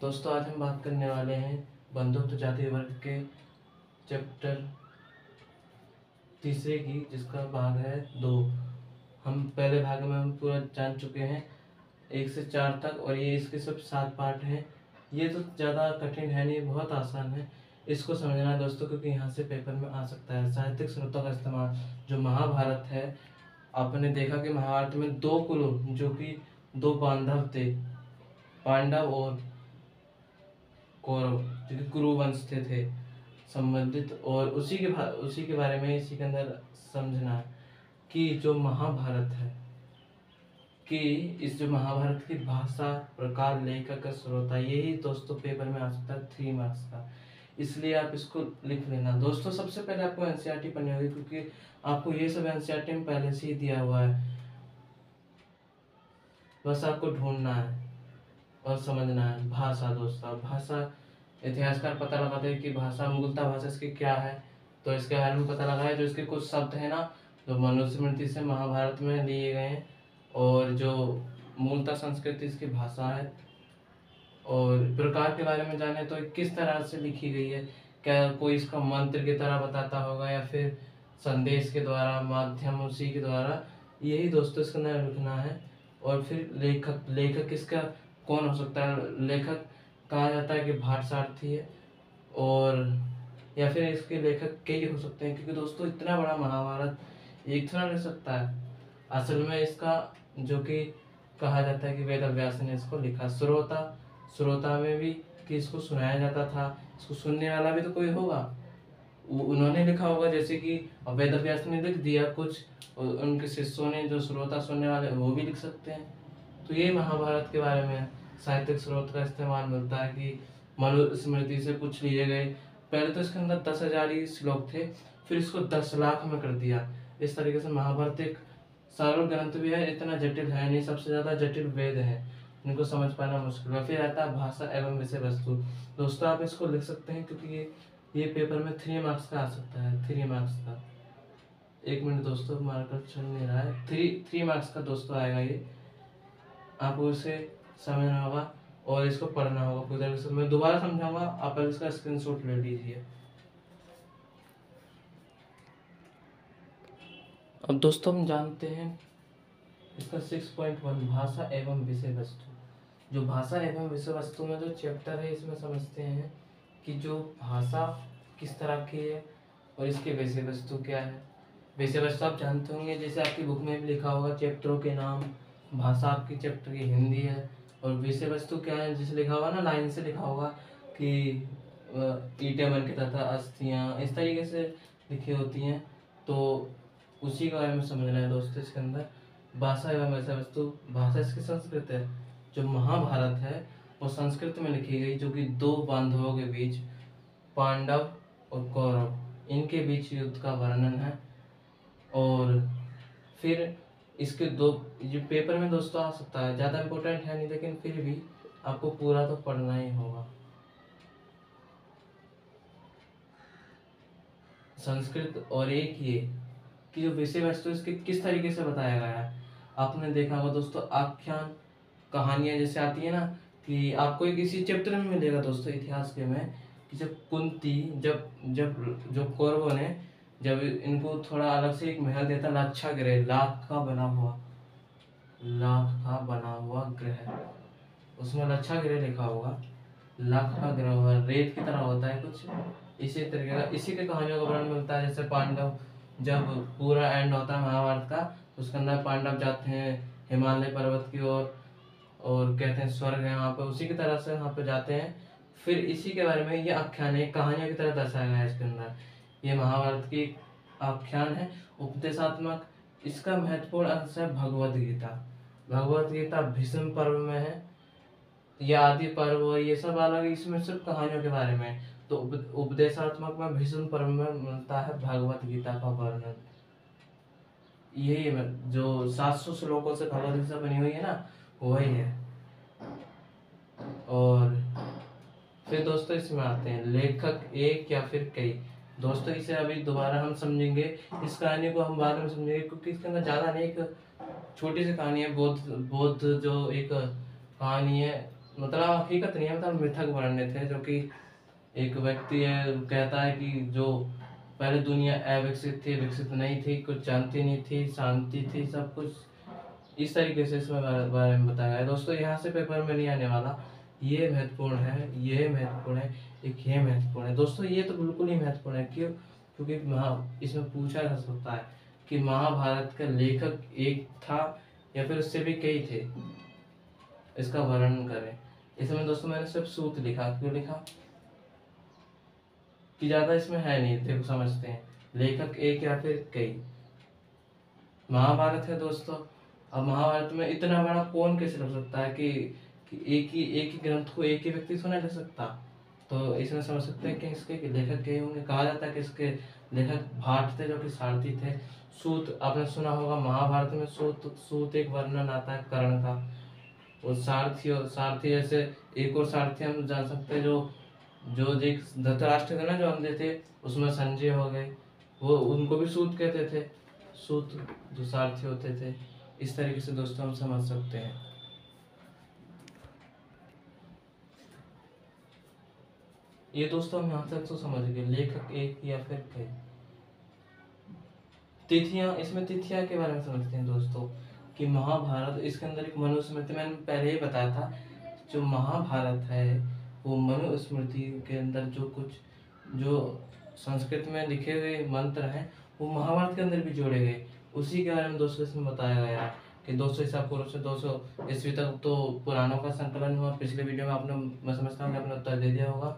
दोस्तों आज हम बात करने वाले हैं बंधुत्व जाति वर्ग के चैप्टर तीसरे की, जिसका भाग है 2। हम पहले भाग में हम पूरा जान चुके हैं 1 से 4 तक, और ये इसके सब 7 पार्ट हैं। ये तो ज़्यादा कठिन है नहीं, बहुत आसान है इसको समझना दोस्तों, क्योंकि यहाँ से पेपर में आ सकता है। साहित्यिक स्रोतों का इस्तेमाल। जो महाभारत है, आपने देखा कि महाभारत में 2 कुलों, जो कि 2 बांधव थे, पांडव और कौरव, जो कि कुरु वंश थे संबंधित, और उसी के बारे में इसी के अंदर समझना है कि जो महाभारत है, कि इस जो महाभारत की भाषा, प्रकार, लेखक, श्रोता, यही दोस्तों पेपर में आ सकता है 3 मार्क्स का। इसलिए आप इसको लिख लेना दोस्तों। सबसे पहले आपको एनसीईआरटी पढ़नी होगी, क्योंकि आपको ये सब एनसीईआरटी में पहले से ही दिया हुआ है, बस आपको ढूंढना है और समझना है। भाषा दोस्तों, भाषा इतिहासकार पता लगाते हैं कि भाषा, मूलतः भाषा इसकी क्या है, तो इसके बारे में पता लगाया। जो इसके कुछ शब्द है ना, जो मनुस्मृति से महाभारत में लिए गए हैं, और जो मूलतः संस्कृत इसकी भाषा है, और प्रकार के बारे में जाने तो किस तरह से लिखी गई है, क्या कोई इसका मंत्र की तरह बताता होगा या फिर संदेश के द्वारा, माध्यम उसी के द्वारा, यही दोस्तों इसके अंदर लिखना है। और फिर लेखक इसका कौन हो सकता है। लेखक कहा जाता है कि भाटसारथी है, और या फिर इसके लेखक कई हो सकते हैं, क्योंकि दोस्तों इतना बड़ा महाभारत एक थोड़ा नहीं सकता है। असल में इसका जो कि कहा जाता है कि वेद व्यास ने इसको लिखा। श्रोता में भी कि इसको सुनाया जाता था, इसको सुनने वाला भी तो कोई होगा, उन्होंने लिखा होगा। जैसे कि वेद व्यास ने लिख दिया कुछ, उनके शिष्यों ने, जो श्रोता सुनने वाले, वो भी लिख सकते हैं। तो ये महाभारत के बारे में साहित्यिक स्रोत का इस्तेमाल मिलता है कि मनुस्मृति से कुछ लिए गए। पहले तो इसके अंदर 10,000 ही श्लोक थे, फिर इसको 10 लाख में कर दिया। इस तरीके से महाभारत एक सरल ग्रंथ भी है, इतना जटिल है नहीं। सबसे ज्यादा जटिल वेद है, इनको समझ पाना मुश्किल है। फिर आता है भाषा एवं विषय वस्तु। दोस्तों आप इसको लिख सकते हैं, क्योंकि ये पेपर में 3 मार्क्स का आ सकता है, 3 मार्क्स का। 1 मिनट दोस्तों, मार्कर चल नहीं रहा है। 3 मार्क्स का दोस्तों आएगा ये। आपको इसे समझना होगा और इसको पढ़ना होगा पूरी तरीके से। मैं दोबारा समझाऊंगा, आप इसका स्क्रीनशॉट ले लीजिए। अब दोस्तों हम जानते हैं इसका 6.1 भाषा एवं विषय वस्तु। जो भाषा एवं विषय वस्तु में जो चैप्टर है, इसमें समझते हैं कि जो भाषा किस तरह की है और इसके विषय वस्तु क्या है। विषय वस्तु आप जानते होंगे, जैसे आपकी बुक में भी लिखा होगा चैप्टरों के नाम। भाषा आपकी चैप्टर की हिंदी है, और विषय वस्तु क्या है, जिसे लिखा होगा ना, लाइन से लिखा होगा कि ईंटें मन के तथा अस्थियाँ, इस तरीके से लिखी होती हैं। तो उसी के बारे में समझना है दोस्तों इसके अंदर। भाषा एवं विषय वस्तु। भाषा इसकी संस्कृत है। जो महाभारत है वो संस्कृत में लिखी गई, जो कि 2 बांधवों के बीच, पांडव और कौरव, इनके बीच युद्ध का वर्णन है। और फिर इसके 2 जो पेपर में दोस्तों आ सकता है, ज़्यादा इम्पोर्टेंट है नहीं, लेकिन फिर भी आपको पूरा तो पढ़ना ही होगा। संस्कृत, और एक ये कि जो विषय वस्तु इसके किस तरीके से बताया गया है। आपने देखा होगा दोस्तों, आख्यान, कहानियां जैसे आती है ना, कि आपको एक इसी चैप्टर में मिलेगा दोस्तों इतिहास के में, कि जब कुंती, जब जब जो कौरवों ने, जब इनको थोड़ा अलग से एक महल देता, लाक्षा गृह, लाख का बना हुआ गृह, उसमें लच्छा गृह लिखा होगा। लाख का गृह होगा, रेत की तरह होता है कुछ इसी तरीके का। इसी के कहानियों का वर्णन मिलता है। जैसे पांडव, जब पूरा एंड होता है महाभारत का, तो उसके अंदर पांडव जाते हैं हिमालय पर्वत की ओर, और कहते हैं स्वर्ग है वहाँ पे, उसी की तरह से वहाँ पे जाते हैं। फिर इसी के बारे में ये आख्यान है, कहानियों की तरह दर्शाया गया है इसके अंदर। ये महाभारत की आख्यान है, उपदेशात्मक। इसका महत्वपूर्ण अंश है भगवद गीता। भगवद गीता भीष्म पर्व में है, ये आदि पर्व, ये सब अलग, इसमें सिर्फ कहानियों के बारे में है। तो उपदेशात्मक में भीष्म पर्व में मिलता है भगवत गीता का वर्णन। यही है जो 700 श्लोकों से भगवत गीता बनी हुई है ना, वही है। और फिर दोस्तों इसमें आते हैं लेखक एक या फिर कई। दोस्तों इसे अभी दोबारा हम समझेंगे, इस कहानी को हम बाद में समझेंगे, क्योंकि इसके अंदर ज्यादा नहीं, एक छोटी सी कहानी है। बौद्ध जो एक कहानी है, मतलब हकीकत नहीं है, मतलब मिथक वर्णन थे, जो कि एक व्यक्ति है कहता है कि जो पहले दुनिया अविकसित थी, विकसित नहीं थी, कुछ जानती नहीं थी, शांति थी, सब कुछ इस तरीके से इसमें बारे में बताया है दोस्तों। यहाँ से पेपर में नहीं आने वाला, ये महत्वपूर्ण है, ये महत्वपूर्ण है, एक ये महत्वपूर्ण है दोस्तों। ये तो बिल्कुल ही महत्वपूर्ण है, क्यों? क्योंकि इसमें पूछा जा सकता है कि महाभारत का लेखक एक था या फिर उससे भी कई थे, इसका वर्णन करें। इसमें दोस्तों मैंने सिर्फ सूत लिखा, क्यों लिखा कि ज्यादा इसमें है नहीं, देखो समझते हैं, लेखक एक या फिर कई। महाभारत है दोस्तों, अब महाभारत में इतना बड़ा कौन कैसे लिख सकता है कि एक ही ग्रंथ को एक ही व्यक्ति तो नहीं लिख सकता। तो इसमें समझ सकते हैं कि इसके लेखक कई होंगे। कहा जाता है कि इसके लेखक भाट थे, जो कि सारथी थे। सूत आपने सुना होगा, महाभारत में सूत एक वर्णन आता है कर्ण का। वो सारथी जैसे एक और सारथी हम जान सकते हैं, जो जो एक धृतराष्ट्र थे ना, जो अंधे थे, उसमें संजय हो गए, वो उनको भी सूत कहते थे, सूत जो सारथी होते थे। इस तरीके से दोस्तों हम समझ सकते हैं। ये दोस्तों हम यहाँ तक तो समझ गए, लेखक एक या फिर कई। तिथियां, इसमें तिथियां के बारे में समझते हैं दोस्तों कि महाभारत, इसके अंदर एक मनुस्मृति, मैंने पहले ही बताया था, जो महाभारत है वो मनुस्मृति के अंदर जो कुछ जो संस्कृत में लिखे हुए मंत्र हैं वो महाभारत के अंदर भी जोड़े गए। उसी के बारे में दोस्तों इसमें बताया गया है कि 200 ईसा पूर्व से 200 ईस्वी तक तो पुराणों का संकलन हुआ। पिछले वीडियो में आपने, मैं समझता हूँ कि आपने उत्तर दे दिया होगा।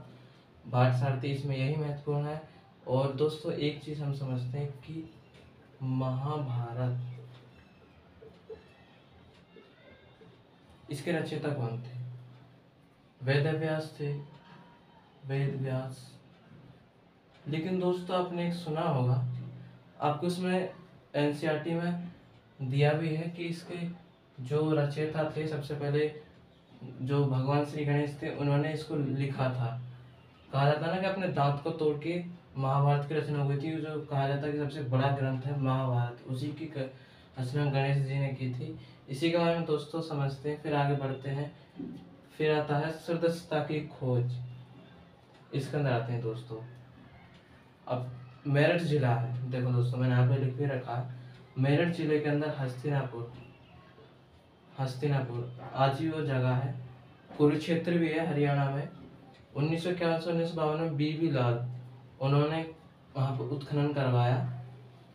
भाट सारथी इसमें यही महत्वपूर्ण है। और दोस्तों एक चीज हम समझते हैं कि महाभारत, इसके रचयिता कौन थे? वेद व्यास थे, वेद व्यास। लेकिन दोस्तों आपने एक सुना होगा, आपको इसमें एनसीईआरटी में दिया भी है कि इसके जो रचयिता थे, सबसे पहले जो भगवान श्री गणेश थे, उन्होंने इसको लिखा था। कहा जाता है ना कि अपने दांत को तोड़ के महाभारत की रचना हुई थी। जो कहा जाता है कि सबसे बड़ा ग्रंथ है महाभारत, उसी की रचना गणेश जी ने की थी। इसी के बारे में दोस्तों समझते हैं, फिर आगे बढ़ते हैं। फिर आता है सदस्यता की खोज, इसके अंदर आते हैं दोस्तों। अब मेरठ जिला है, देखो दोस्तों मैंने यहाँ पे लिख भी रखा है, मेरठ जिले के अंदर हस्तिनापुर आज भी वो जगह है। कुरुक्षेत्र भी है हरियाणा में। 1951-1952 में बीबी लाल, उन्होंने वहाँ पर उत्खनन करवाया।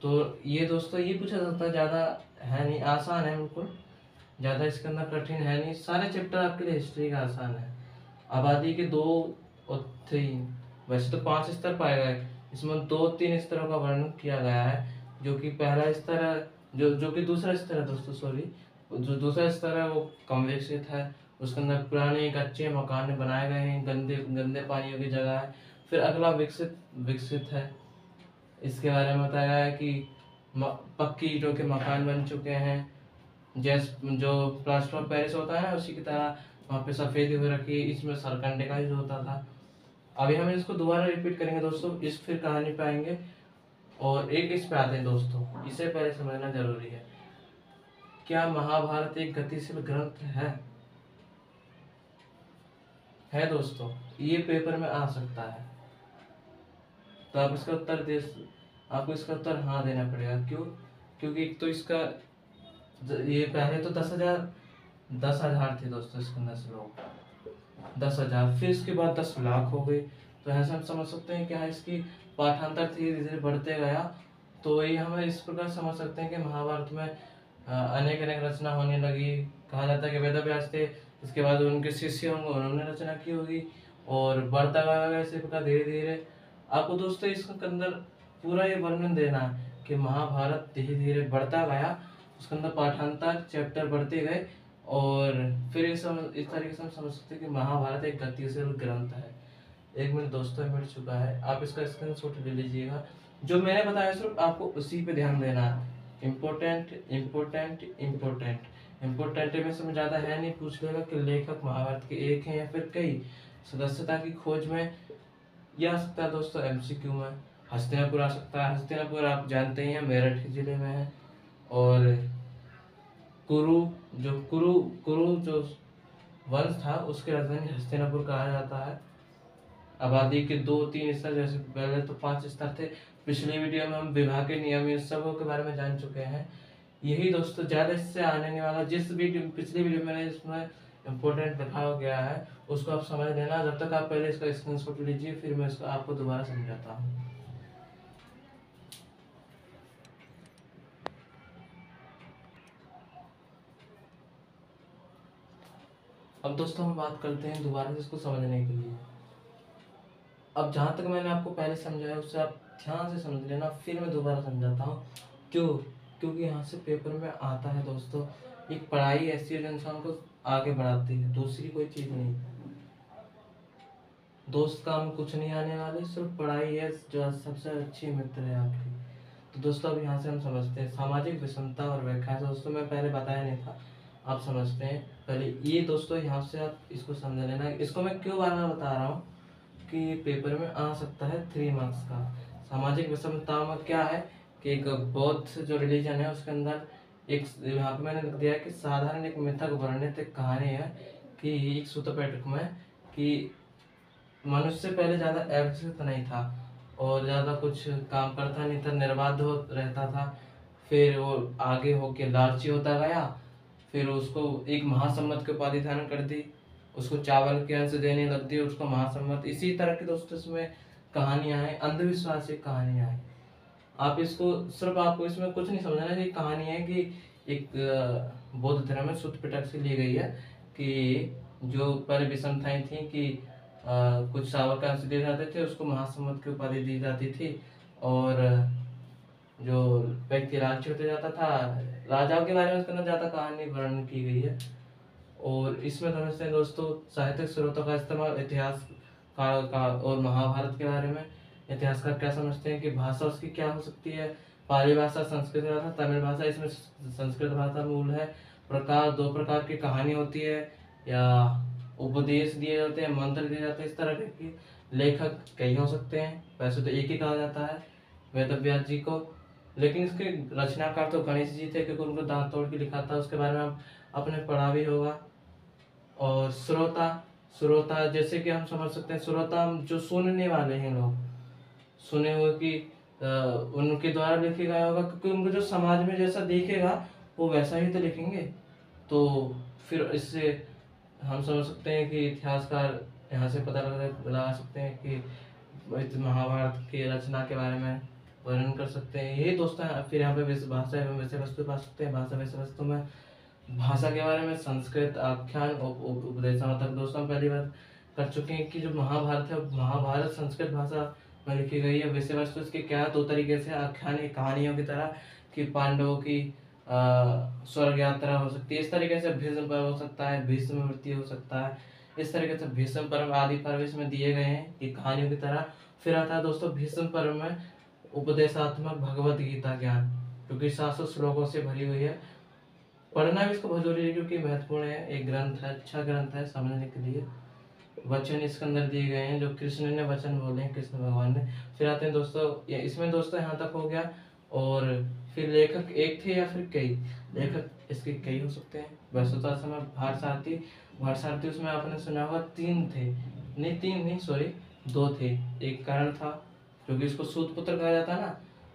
तो ये दोस्तों ये पूछा जाता है, ज़्यादा है नहीं, आसान है बिल्कुल, ज़्यादा इसके अंदर कठिन है नहीं। सारे चैप्टर आपके लिए हिस्ट्री का आसान है। आबादी के 2 और 3, वैसे तो 5 स्तर पाए गए, इसमें 2-3 स्तरों का वर्णन किया गया है। जो कि पहला स्तर है, जो कि दूसरा स्तर है दोस्तों, सॉरी, जो दूसरा स्तर है वो कम विकसित है। उसके अंदर पुराने कच्चे मकान बनाए गए हैं, गंदे गंदे पानियों की जगह है। फिर अगला विकसित है, इसके बारे में बताया गया है कि पक्की ईंटों के मकान बन चुके हैं, जैसे जो प्लास्टर ऑफ पेरिस होता है ना, उसी की तरह वहाँ पे सफेदी हो रखी है। इसमें सरकंडे का यूज होता था। अभी हम इसको दोबारा रिपीट करेंगे दोस्तों, इस फिर कहानी पे आएंगे। और एक इस पे आते हैं दोस्तों, इसे पहले समझना जरूरी है। क्या महाभारत एक गतिशील ग्रंथ है दोस्तों? ये पेपर में आ सकता है, तो आप इसका आपको इसका उत्तर हाँ देना पड़ेगा। क्यों? क्योंकि एक तो इसका ये पहले तो 10,000 थे दोस्तों इसके अंदर से लोग, 10,000, फिर इसके बाद 10 लाख हो गए। तो ऐसा हम समझ सकते हैं कि हाँ, इसकी पाठांतर धीरे धीरे बढ़ते गया। तो ये हमें इस प्रकार समझ सकते हैं कि महाभारत में अनेक अनेक रचना होने लगी। कहा जाता है कि वेद व्यास थे, इसके बाद उनके शिष्य होंगे, उन्होंने रचना की होगी, और बढ़ता गया इसी प्रकार धीरे धीरे। आपको दोस्तों इसके अंदर पूरा ये वर्णन देना है कि महाभारत धीरे धीरे बढ़ता गया, उसके अंदर पाठांतर चैप्टर बढ़ते गए, और फिर इस तरीके से हम समझ सकते हैं कि महाभारत एक गतिशील ग्रंथ है। 1 मिनट दोस्तों मिट चुका है, आप इसका स्क्रीनशॉट ले लीजिएगा। जो मैंने बताया सिर्फ आपको उसी पे ध्यान देना है। इम्पोर्टेंट इम्पोर्टेंट इम्पोर्टेंट इम्पोर्टेंट में से ज़्यादा है नहीं। पूछ लेगा कि लेखक महाभारत के एक हैं या फिर कई। सदस्यता की खोज में यह आ सकता है दोस्तों, एमसीक्यू में हस्तिनापुर आ सकता है। हस्तिनापुर आप जानते ही हैं, मेरठ जिले में है। और कुरु जो वंश था उसकी राजधानी हस्तिनापुर कहा जाता है। आबादी के 2-3 स्तर, जैसे पहले तो 5 स्तर थे। पिछली वीडियो में हम विवाह के नियम इन सबों के बारे में जान चुके हैं। यही दोस्तों ज़्यादा इससे आने वाला जिस वीडियो पिछली वीडियो में इसमें इम्पोर्टेंट दिखाया गया है उसको आप समझ लेना। जब तक आप पहले इसका स्क्रीनशॉट लीजिए, फिर मैं इसको आपको दोबारा समझाता हूँ। अब दोस्तों हम बात करते हैं दोबारा से इसको समझने के लिए। अब जहाँ तक मैंने आपको पहले समझाया उससे आप ध्यान से समझ लेना, फिर मैं दोबारा समझाता हूँ। क्यों? क्योंकि यहाँ से पेपर में आता है दोस्तों, एक पढ़ाई ऐसी है जो इंसान को आगे बढ़ाती है, दूसरी कोई चीज़ नहीं। दोस्त काम कुछ नहीं आने वाले, सिर्फ पढ़ाई है जो सबसे अच्छी मित्र है आपकी। तो दोस्तों अब यहाँ से हम समझते हैं सामाजिक विषमता और व्याख्या। दोस्तों मैं पहले बताया नहीं था, आप समझते हैं पहले ये। दोस्तों यहाँ से आप इसको समझ लेना। इसको मैं क्यों बार बार बता रहा हूँ कि पेपर में आ सकता है 3 मार्क्स का। सामाजिक विषमता में क्या है कि एक बौद्ध जो रिलीजन है उसके अंदर एक, यहाँ पे मैंने लिख दिया है कि साधारण एक मिथक वर्णित एक कहानी है कि एक सूत्र पैटर्न में कि मनुष्य पहले ज़्यादा विकसित नहीं था और ज़्यादा कुछ काम करता नहीं था, निर्बाध रहता था। फिर वो आगे होके लालची होता गया, फिर उसको एक महासम्मत की उपाधि धारण कर दी, उसको चावल के अंश देने लग दी, उसको महासम्मत। इसी तरह की दोस्तों इसमें कहानियां हैं, अंधविश्वास की कहानियां हैं। आप इसको सिर्फ आपको इसमें कुछ नहीं समझना है। ये कहानी है कि एक बौद्ध धर्म में सूत्र पिटक से ली गई है कि जो पहले विषमताएं थी कि कुछ चावल का अंश दिए जाते थे, उसको महासम्मत की उपाधि दी जाती थी, और जो व्यक्ति राज्य होते जाता था, राजाओं के बारे में उसके अंदर ज्यादा कहानी वर्णन की गई है। और इसमें समझते हैं दोस्तों साहित्यिक स्रोतों का इस्तेमाल, इतिहास का और महाभारत के बारे में। इतिहासकार क्या समझते हैं कि भाषा उसकी क्या हो सकती है। पाली भाषा, संस्कृत भाषा, तमिल भाषा, इसमें संस्कृत भाषा मूल है। प्रकार, 2 प्रकार की कहानी होती है, या उपदेश दिए जाते हैं, मंत्र दिए जाते हैं, इस तरह के। लेखक कई हो सकते हैं, वैसे तो एक ही कहा जाता है, वेद व्यास जी को, लेकिन इसके रचनाकार तो गणेश जी थे क्योंकि उनको दांत तोड़ के लिखा था, उसके बारे में आप आपने पढ़ा भी होगा। और श्रोता, श्रोता जैसे कि हम समझ सकते हैं, श्रोता हम जो सुनने वाले हैं लोग, सुने हुए कि उनके द्वारा लिखे गया होगा, क्योंकि उनको जो समाज में जैसा देखेगा वो वैसा ही तो लिखेंगे। तो फिर इससे हम समझ सकते हैं कि इतिहासकार यहाँ से पता लगा सकते हैं कि महाभारत की रचना के बारे में वर्णन कर सकते हैं। यही दोस्तों फिर यहाँ पे भाषा एवं विषय वस्तु पा सकते हैं। भाषा विषय वस्तु में भाषा के बारे में संस्कृत, आख्यान, उपदेशात्मक दोस्तों हम पहली बार कर चुके हैं कि जो महाभारत है, महाभारत संस्कृत भाषा में लिखी गई है। विषय वस्तु इसके क्या है, 2 तरीके से, आख्यान कहानियों की तरह कि पांडवों की स्वर्ग यात्रा हो सकती है, इस तरीके से भीष्म पर्व हो सकता है, भीष्म मृत्यु हो सकता है, इस तरीके से भीष्म पर्व आदि पर्व इसमें दिए गए हैं कि कहानियों की तरह। फिर आता है दोस्तों भीष्म पर्व में उपदेशात्मक भगवत गीता ज्ञान, क्योंकि 700 श्लोकों से भरी हुई है। पढ़ना भी इसको बहुत जरूरी है क्योंकि महत्वपूर्ण है, एक ग्रंथ है, अच्छा ग्रंथ है समझने के लिए। वचन इसके अंदर दिए गए हैं जो कृष्ण ने वचन बोले हैं, कृष्ण भगवान ने। फिर आते हैं दोस्तों इसमें दोस्तों यहाँ तक हो गया। और फिर लेखक एक थे या फिर कई, लेखक इसके कई हो सकते हैं। वैसे तो समय भारसारथी उसमें आपने सुना होगा 3 थे, नहीं 3 नहीं सॉरी 2 थे। एक कर्ण था क्योंकि इसको सूत पुत्र कहा जाता है ना,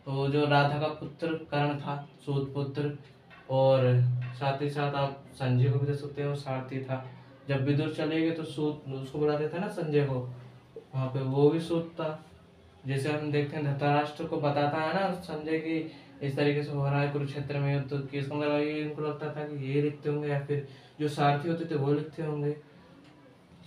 तो जो राधा का पुत्र कर्ण था, सूत पुत्र। और साथ ही साथ आप संजय को भी दे सकते हो, सारथी था। जब विदुर चले गए तो सूत उसको बुलाते थे ना संजय को, वहाँ पे वो भी सूत था। जैसे हम देखते हैं धृतराष्ट्र को बताता है ना संजय की इस तरीके से हो रहा है कुरुक्षेत्र में युद्ध, तो इसका मतलब ये इनको लगता था कि ये लिखते होंगे या फिर जो सारथी होते थे वो लिखते होंगे।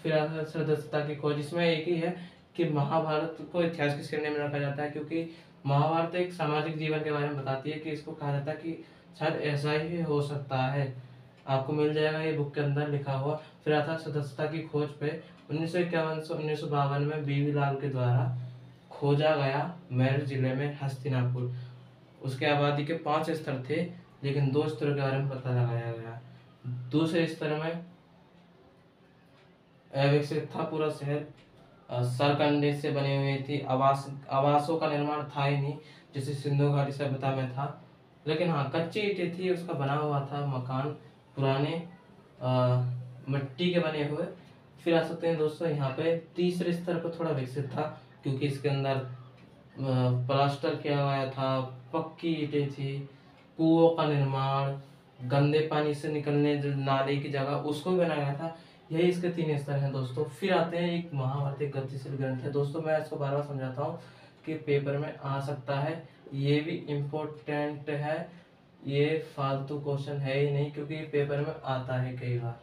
फिर आता है सदस्यता की खोज। इसमें एक ही है कि महाभारत को इतिहास की श्रेणी में रखा जाता है क्योंकि महाभारत एक सामाजिक जीवन के बारे में बताती है कि इसको कहा जाता है कि शायद ऐसा ही हो सकता है। आपको मिल जाएगा ये बुक के अंदर लिखा हुआ। फिर आता है सदस्यता की खोज पे 1951 से 1952 में बीवी लाल के द्वारा खोजा गया मेरठ जिले में हस्तिनापुर। उसके आबादी के 5 स्तर थे लेकिन 2 स्तरों के बारे में पता लगाया गया। दूसरे स्तर में अविकसित था पूरा शहर, सरकंडे से बनी हुई थी, आवासों का निर्माण था ही नहीं जैसे सिंधु घाटी सभ्यता में था। लेकिन हाँ कच्ची ईंटें थी, उसका बना हुआ था मकान, पुराने मिट्टी के बने हुए। फिर आ सकते हैं दोस्तों यहाँ पे तीसरे स्तर पर थोड़ा विकसित था, क्योंकि इसके अंदर प्लास्टर किया गया था, पक्की ईंटें थी, कुओं का निर्माण, गंदे पानी से निकलने जो नाले की जगह उसको भी बनाया गया था। यही इसके 3 स्तर हैं दोस्तों। फिर आते हैं एक महाभारत एक गतिशील ग्रंथ है दोस्तों। मैं इसको बार बार समझाता हूँ कि पेपर में आ सकता है, ये भी इम्पोर्टेंट है, ये फालतू क्वेश्चन है ही नहीं, क्योंकि पेपर में आता है कई बार।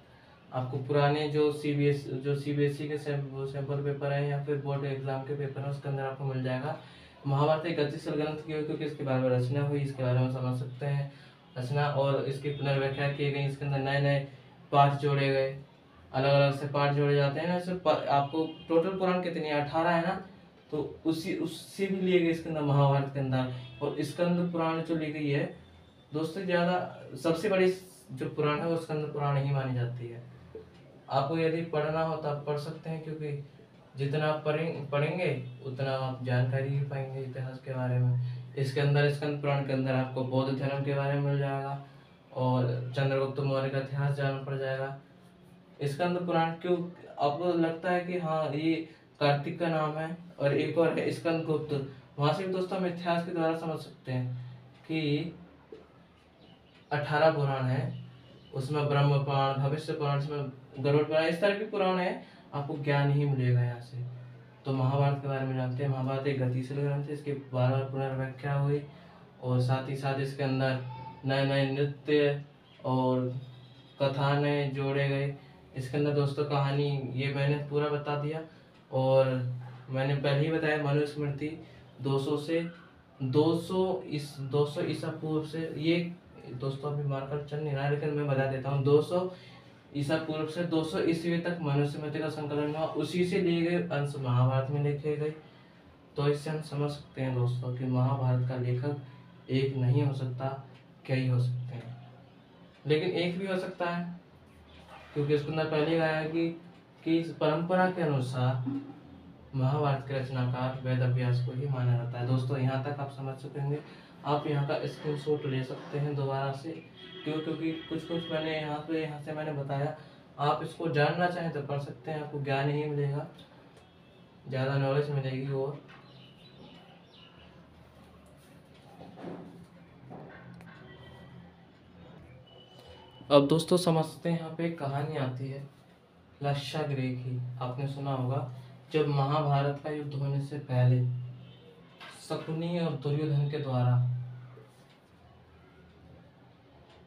आपको पुराने जो सीबीएसई के सैंपल पेपर है या फिर बोर्ड एग्जाम के पेपर है उसके अंदर आपको मिल जाएगा। महाभारत एक गतिशील ग्रंथ क्यों, क्योंकि इसके बारे में रचना हुई, इसके बारे में समझ सकते हैं रचना, और इसकी पुनर्व्याख्या की गई, इसके अंदर नए नए पाठ जोड़े गए, अलग अलग से पाठ जोड़े जाते हैं ना। ऐसे आपको टोटल पुराण कितनी है, 18 है ना, तो उसी उससे भी लिए गए इसके अंदर महाभारत के अंदर। और स्कंद पुराण जो ली गई है दोस्तों, ज्यादा सबसे बड़ी जो पुराण है वो स्कंद पुराण ही मानी जाती है। आपको यदि पढ़ना हो तो आप पढ़ सकते हैं, क्योंकि जितना आप पढ़ेंगे उतना आप जानकारी भी पाएंगे इतिहास के बारे में। इसके अंदर स्कंद पुराण के अंदर आपको बौद्ध धर्म के बारे में मिल जाएगा और चंद्रगुप्त मौर्य का इतिहास जानना पड़ जाएगा। स्कंद पुराण क्यों आपको लगता है कि हाँ ये कार्तिक का नाम है, और एक और है स्कंद गुप्त, वहां से भी दोस्तों हम इतिहास के द्वारा समझ सकते हैं कि 18 पुराण है, उसमें ब्रह्म पुराण, भविष्य पुराण, इसमें गरुड़ पुराण, इस तरह के पुराण है, आपको ज्ञान ही मिलेगा यहाँ से। तो महाभारत के बारे में जानते हैं। महाभारत एक गतिशील ग्रंथ है, इसकी बार बार पुनर्व्याख्या हुई, और साथ ही साथ इसके अंदर नए नए नृत्य और कथाएं जोड़े गए। इसके अंदर दोस्तों कहानी ये मैंने पूरा बता दिया, और मैंने पहले ही बताया मनुस्मृति 200 ईसा पूर्व से, ये दोस्तों अभी मार्कर चल नहीं रहा है लेकिन मैं बता देता हूँ, 200 ईसा पूर्व से 200 ईस्वी तक मनुस्मृति का संकलन हुआ, उसी से लिए गए अंश महाभारत में लिखे गए। तो इससे हम समझ सकते हैं दोस्तों कि महाभारत का लेखक एक नहीं हो सकता, कई हो सकते हैं, लेकिन एक भी हो सकता है, क्योंकि इसके अंदर पहले कहा है कि इस परंपरा के अनुसार महाभारत के रचनाकार वेद व्यास को ही माना जाता है। दोस्तों यहाँ तक आप समझ सकेंगे, आप यहाँ का स्क्रीनशॉट ले सकते हैं दोबारा से, क्योंकि कुछ मैंने यहाँ से मैंने बताया, आप इसको जानना चाहें तो पढ़ सकते हैं, आपको ज्ञान ही मिलेगा, ज़्यादा नॉलेज मिलेगी। और अब दोस्तों समझते हैं, यहाँ पे एक कहानी आती है लक्षागृह की, आपने सुना होगा। जब महाभारत का युद्ध होने से पहले शकुनी और दुर्योधन के द्वारा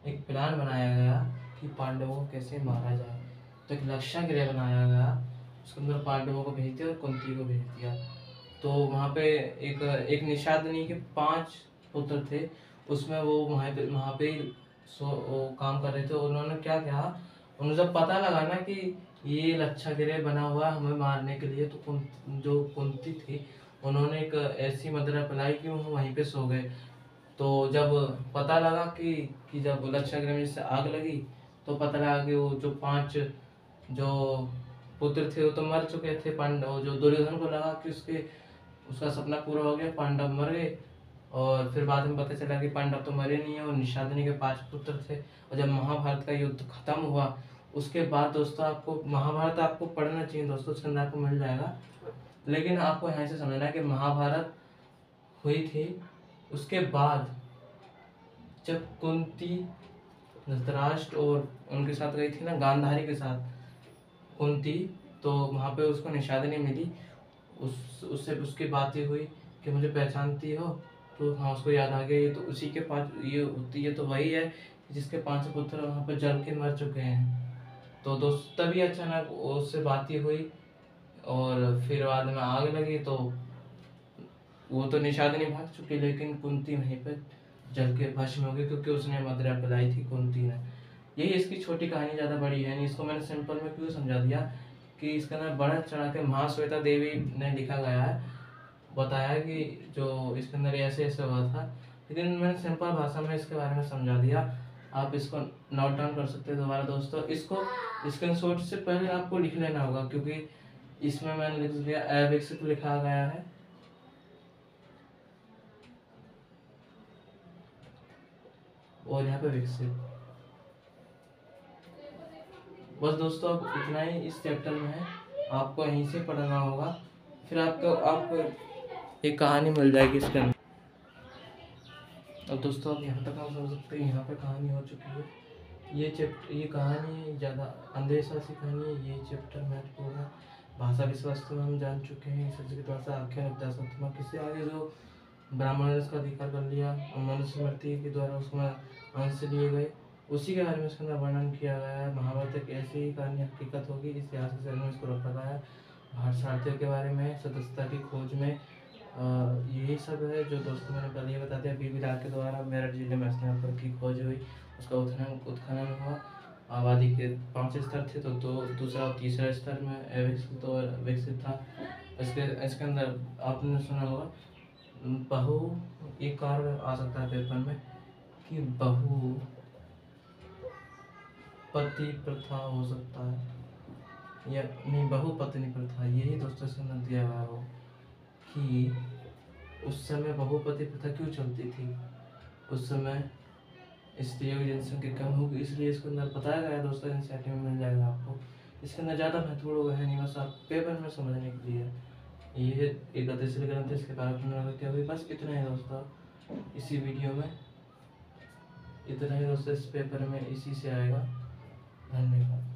एक प्लान बनाया गया कि पांडवों को कैसे मारा जाए, तो एक लक्षागृह बनाया गया, उसके अंदर पांडवों को भेज दिया और कुंती को भेज दिया। तो वहाँ पे एक निषादनी के 5 पुत्र थे, उसमें वो वहाँ पे वो काम कर रहे थे। उन्होंने क्या किया, उन्हें जब पता लगा ना कि ये लक्षागृह बना हुआ है हमें मारने के लिए, तो जो कुंती थी उन्होंने एक ऐसी मदिरा पिलाई कि वो वहीं पे सो गए। तो जब पता लगा कि जब लक्षागृह में जैसे आग लगी, तो पता लगा कि वो जो 5 जो पुत्र थे वो तो मर चुके थे। पांडव जो दुर्योधन को लगा कि उसका सपना पूरा हो गया, पांडव मर गए, और फिर बाद में पता चला कि पांडव तो मरे नहीं है, और निषादनी के 5 पुत्र थे। और जब महाभारत का युद्ध खत्म हुआ उसके बाद दोस्तों, आपको महाभारत आपको पढ़ना चाहिए दोस्तों, उसके अंदर आपको मिल जाएगा, लेकिन आपको यहाँ से समझना है कि महाभारत हुई थी उसके बाद जब कुंती धृतराष्ट्र और उनके साथ गई थी ना, गांधारी के साथ कुंती, तो वहाँ पे उसको निषादनी मिली, उससे उसकी बातें हुई कि मुझे पहचानती हो, तो हाँ उसको याद आ गया, ये तो उसी के 5 ये तो वही है जिसके 5 पुत्र वहाँ पर जल के मर चुके हैं। तो दोस्त तभी अचानक उससे बातें हुई, और फिर बाद में आग लगी, तो वो तो निषादनी भाग चुकी, लेकिन कुंती वहीं पे जल के भस्म हो गई, क्योंकि उसने मदिरा पिलाई थी कुंती ने। यही इसकी छोटी कहानी, ज़्यादा बड़ी है नहीं। इसको मैंने सिंपल में क्यों समझा दिया कि इसके अंदर बढ़ा चढ़ा के महाश्वेता देवी ने लिखा गया है, बताया कि जो इसके अंदर ऐसे ऐसे हुआ था, लेकिन मैंने सिंपल भाषा में इसके बारे में समझा दिया। आप इसको नोट डाउन कर सकते हैं दोबारा दोस्तों। इसको स्क्रीनशॉट से पहले आपको लिख लेना होगा, क्योंकि इसमें मैंने लिख दिया अविकसित लिखा गया है, और यहाँ पे विकसित। बस दोस्तों अब इतना ही इस चैप्टर में है, आपको यहीं से पढ़ना होगा, फिर आपको एक कहानी मिल जाएगी इसके अंदर। अब दोस्तों अब यहाँ तक आप समझ सकते हैं, यहाँ पे कहानी हो चुकी है। ये कहानी ज़्यादा अंधविश्वास की कहानी है। ये चैप्टर महत्वपूर्ण है। भाषा विश्वास तो हम जान चुके हैं। संस्कृत भाषा आख्यान उपन्यासात्मक, इससे आगे जो ब्राह्मण ने उसका अधिकार कर लिया और मनुस्मृति के द्वारा उसमें अंश लिए गए, उसी के बारे में इसके अंदर वर्णन किया गया है। महाभारत एक ऐसी ही कहानी हकीकत होगी, इतिहास के शहर में इसको रखा गया है। भारत सारथियों के बारे में, स्वतंत्रता की खोज में, यही सब है जो दोस्तों मैंने पहले ही बता दिया। बीबी राग के द्वारा मेरठ जिले में स्थान की खोज हुई, उसका उत्खनन हुआ। आबादी के 5 स्तर थे, तो दूसरा और तीसरा स्तर में विकसित था। इसके अंदर आपने सुना होगा एक कार्य आ सकता है पेपर में कि बहुपति प्रथा हो सकता है, या नहीं, बहुपत्नी प्रथा। यही दोस्तों इसके अंदर दिया हुआ हो कि उस समय बहुपति प्रथा क्यों चलती थी। उस समय स्त्रियों की जनसंख्या कम होगी, इसलिए इसके अंदर बताया गया है दोस्तों। एनसीईआरटी में मिल जाएगा आपको। इसके अंदर ज़्यादा महत्वपूर्ण है नहीं, बस आप पेपर में समझने के लिए। ये एक गतिशील ग्रंथ है, इसके बारे में क्या हुई, बस इतना ही दोस्तों इसी वीडियो में। इतना ही दोस्तों इस पेपर में इसी से आएगा। धन्यवाद।